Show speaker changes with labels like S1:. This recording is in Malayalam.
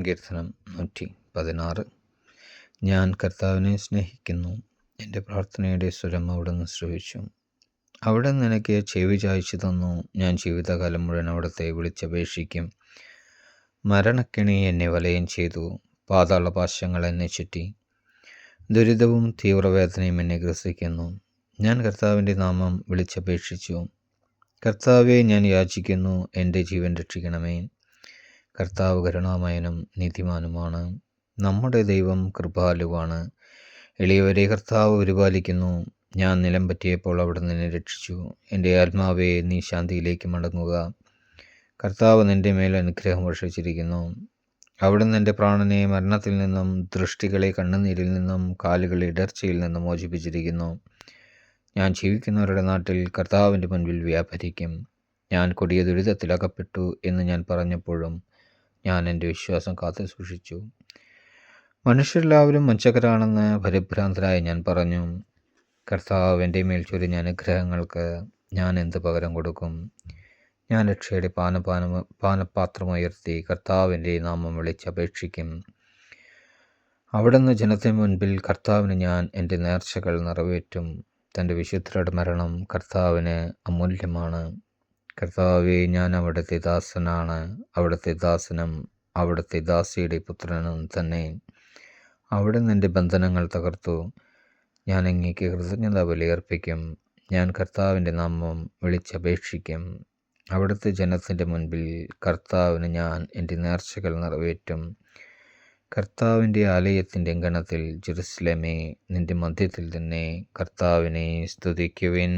S1: സങ്കീർത്തനം 116. ഞാൻ കർത്താവിനെ സ്നേഹിക്കുന്നു. എൻ്റെ പ്രാർത്ഥനയുടെ സ്വരം അവിടുന്ന് ശ്രവിച്ചു. അവിടുന്ന് എനിക്ക് ചെവി ചായ്ച്ചു തന്നു. ഞാൻ ജീവിതകാലം മുഴുവൻ അവിടുത്തെ വിളിച്ചപേക്ഷിക്കും. മരണക്കെണി എന്നെ വലയം ചെയ്തു. പാതാളപാശങ്ങൾ എന്നെ ചുറ്റി. ദുരിതവും തീവ്രവേദനയും എന്നെ ഗ്രസിക്കുന്നു. ഞാൻ കർത്താവിൻ്റെ നാമം വിളിച്ചപേക്ഷിച്ചു. കർത്താവെ, ഞാൻ യാചിക്കുന്നു, എൻ്റെ ജീവൻ രക്ഷിക്കണമേ. കർത്താവ് കരുണാമയനും നീതിമാനുമാണ്. നമ്മുടെ ദൈവം കൃപാലുവാണ്. എളിയവരെ കർത്താവ് പരിപാലിക്കുന്നു. ഞാൻ നിലം പറ്റിയപ്പോൾ അവിടുന്ന് എന്നെ രക്ഷിച്ചു. എൻ്റെ ആത്മാവേ, നീ ശാന്തിയിലേക്ക് മടങ്ങുക. കർത്താവ് നിൻ്റെ മേൽ അനുഗ്രഹം വർഷിച്ചിരിക്കുന്നു. അവിടുന്ന് എൻ്റെ പ്രാണനെ മരണത്തിൽ നിന്നും, ദൃഷ്ടികളെ കണ്ണുനീരിൽ നിന്നും, കാലുകളെ ഇടർച്ചയിൽ നിന്നും മോചിപ്പിച്ചിരിക്കുന്നു. ഞാൻ ജീവിക്കുന്നവരുടെ നാട്ടിൽ കർത്താവിൻ്റെ മുൻപിൽ വ്യാപരിക്കും. ഞാൻ കൊടിയ ദുരിതത്തിൽ അകപ്പെട്ടു എന്ന് ഞാൻ പറഞ്ഞപ്പോഴും ഞാൻ എൻ്റെ വിശ്വാസം കാത്തു സൂക്ഷിച്ചു. മനുഷ്യരെല്ലാവരും വഞ്ചകരാണെന്ന് പരിഭ്രാന്തരായി ഞാൻ പറഞ്ഞു. കർത്താവ് എൻ്റെ മേൽ ചൊരിഞ്ഞ അനുഗ്രഹങ്ങൾക്ക് ഞാൻ എന്ത് പകരം കൊടുക്കും? ഞാൻ രക്ഷയുടെ പാനപാത്രമുയർത്തി കർത്താവിൻ്റെ നാമം വിളിച്ചപേക്ഷിക്കും. അവിടുന്ന് ജനത്തിന് മുൻപിൽ കർത്താവിന് ഞാൻ എൻ്റെ നേർച്ചകൾ നിറവേറ്റും. തൻ്റെ വിശുദ്ധരുടെ മരണം കർത്താവിന് അമൂല്യമാണ്. കർത്താവേ, ഞാൻ അവിടുത്തെ ദാസനാണ്. അവിടുത്തെ ദാസനും അവിടുത്തെ ദാസിയുടെ പുത്രനും തന്നെ. അവിടുന്ന് എൻ്റെ ബന്ധനങ്ങൾ തകർത്തു. ഞാൻ അങ്ങേക്ക് കൃതജ്ഞതാ ബലിയർപ്പിക്കും. ഞാൻ കർത്താവിൻ്റെ നാമം വിളിച്ചപേക്ഷിക്കും. അവിടുത്തെ ജനത്തിൻ്റെ മുൻപിൽ കർത്താവിന് ഞാൻ എൻ്റെ നേർച്ചകൾ നിറവേറ്റും. കർത്താവിൻ്റെ ആലയത്തിൻ്റെ അങ്കണത്തിൽ ജെറുസലേമേ, നിൻ്റെ മധ്യത്തിൽ തന്നെ കർത്താവിനെ സ്തുതിക്കുവിൻ.